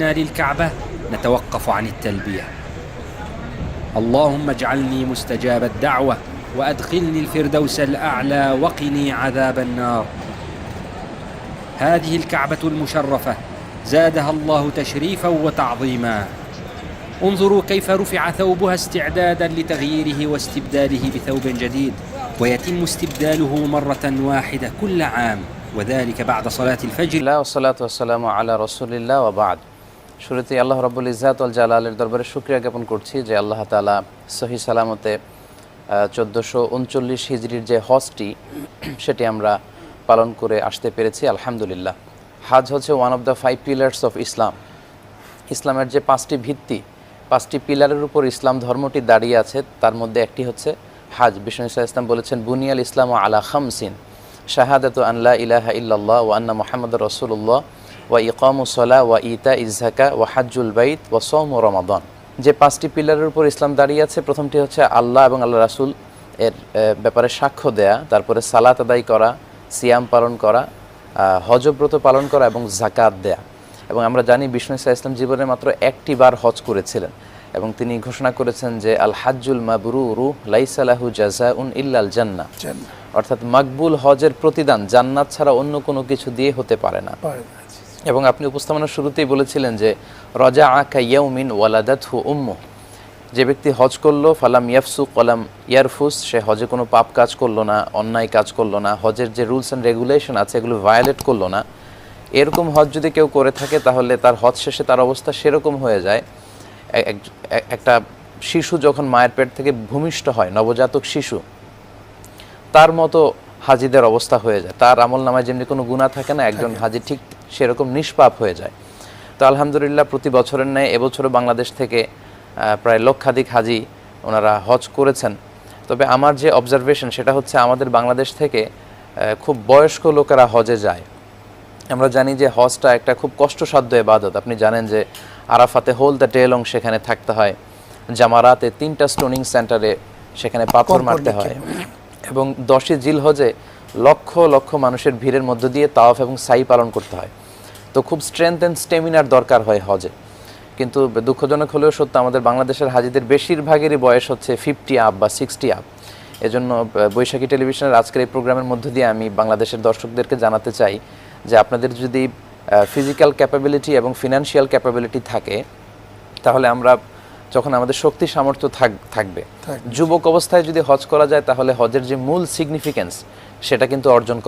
للكعبة نتوقف عن التلبية. اللهم اجعلني مستجاب الدعوة وأدخلني الفردوس الأعلى وقني عذاب النار. هذه الكعبة المشرفة زادها الله تشريفا وتعظيما. انظروا كيف رفع ثوبها استعدادا لتغييره واستبداله بثوب جديد، ويتم استبداله مرة واحدة كل عام، وذلك بعد صلاة الفجر. والصلاة والسلام على رسول الله وبعد। শুরুতেই আল্লাহ রাব্বুল ইজ্জাত ওয়াল জালালের দরবারে শুকরিয়া জ্ঞাপন করছি যে আল্লাহ তাআলা সহি সালামতে 1439 হিজরির যে হজটি সেটি আমরা পালন করে আসতে পেরেছি আলহামদুলিল্লাহ। হজ হচ্ছে one of the 5 pillars of Islam. ইসলামের যে 5টি ভিত্তি, 5টি পিলারের উপর ইসলাম ধর্মটি দাঁড়িয়ে আছে, তার মধ্যে একটি হচ্ছে হজ। বিষ্ণু ইসলাম বলেছেন, বুনিয়াল ইসলাম আলা খামসিন, শাহাদাতু আন লা ইলাহা ইল্লাল্লাহ ওয়া আন্না মুহাম্মাদুর রাসূলুল্লাহ ওয়া ইকামুস সালাহ ওয়া ইতা ইজ-যাকাত ওয়া হাজ্জুল বাইত ওয়া সাওমু রমাদান। যে 5টি পিলারের উপর ইসলাম দাঁড়িয়ে আছে, প্রথমটি হচ্ছে আল্লাহ এবং আল্লাহ রাসূল এর ব্যাপারে সাক্ষ্য দেয়া, তারপরে সালাত আদায় করা, সিয়াম পালন করা, হজব্রত পালন করা এবং যাকাত দেয়া। এবং আমরা জানি বিষ্ণু ইসলাম জীবনে মাত্র একটি বার হজ করেছিলেন এবং তিনি ঘোষণা করেছেন যে আল হাজ্জুল মাবরুরু লাইসা লাহু জাযাউন ইল্লাল জান্নাহ, অর্থাৎ মাকবুল হজের প্রতিদান জান্নাত ছাড়া অন্য কোনো কিছু দিয়ে হতে পারে না। এবং আপনি উপস্থাপনার শুরুতেই বলেছিলেন যে রাজাআ কাইয়াউমিন ওয়ালাদাতহু উম্মুহু, যে ব্যক্তি হজ করলো ফালাম ইয়াফসুক ওয়ালাম ইয়ারফুস, সে হজে কোনো পাপ কাজ করলো না, অন্যায় কাজ করলো না, হজের যে রুলস অ্যান্ড রেগুলেশন আছে এগুলো ভায়োলেট করলো না, এরকম হজ যদি কেউ করে থাকে তাহলে তার হজ শেষে তার অবস্থা সেরকম হয়ে যায়, একটা শিশু যখন মায়ের পেট থেকে ভূমিষ্ঠ হয়, নবজাতক শিশু, তার মতো হাজিদের অবস্থা হয়ে যায়। তার আমল নামায় যেমনি কোনো গুনাহ থাকে না, একজন হাজি ঠিক সেরকম নিষ্পাপ হয়ে যায়। তো আলহামদুলিল্লাহ প্রতি বছরের ন্যায় এবছরও বাংলাদেশ থেকে প্রায় লক্ষাধিক হাজি ওনারা হজ করেছেন। তবে আমার যে অবজারভেশন সেটা হচ্ছে আমাদের বাংলাদেশ থেকে খুব বয়স্ক লোকেরা হজে যায়। আমরা জানি যে হজটা একটা খুব কষ্টসাধ্য ইবাদত। আপনি জানেন যে আরাফাতে হোল দ্য ডে লং সেখানে থাকতে হয়, জামারাতে 3টা স্টোনিং সেন্টারে সেখানে পাথর মারতে হয়, এবং 10ই জিলহজে লক্ষ লক্ষ মানুষের ভিড়ের মধ্য দিয়ে তাওয়াফ এবং সাই পালন করতে হয়। তো খুব স্ট্রেংথ অ্যান্ড স্টেমিনার দরকার হয় হজে। কিন্তু দুঃখজনক হলেও সত্য, আমাদের বাংলাদেশের হাজিদের বেশিরভাগেরই বয়স হচ্ছে 50 আপ বা 60 আপ। এজন্য বৈশাখী টেলিভিশনের আজকের এই প্রোগ্রামের মধ্য দিয়ে আমি বাংলাদেশের দর্শকদেরকে জানাতে চাই যে আপনাদের যদি ফিজিক্যাল ক্যাপাবিলিটি এবং ফিনান্সিয়াল ক্যাপাবিলিটি থাকে, তাহলে আমরা যখন আমাদের শক্তি সামর্থ্য থাকবে, যুবক অবস্থায় যদি হজ করা যায় তাহলে হজের যে মূল সিগনিফিকেন্স সেটা কিন্তু অর্জন করা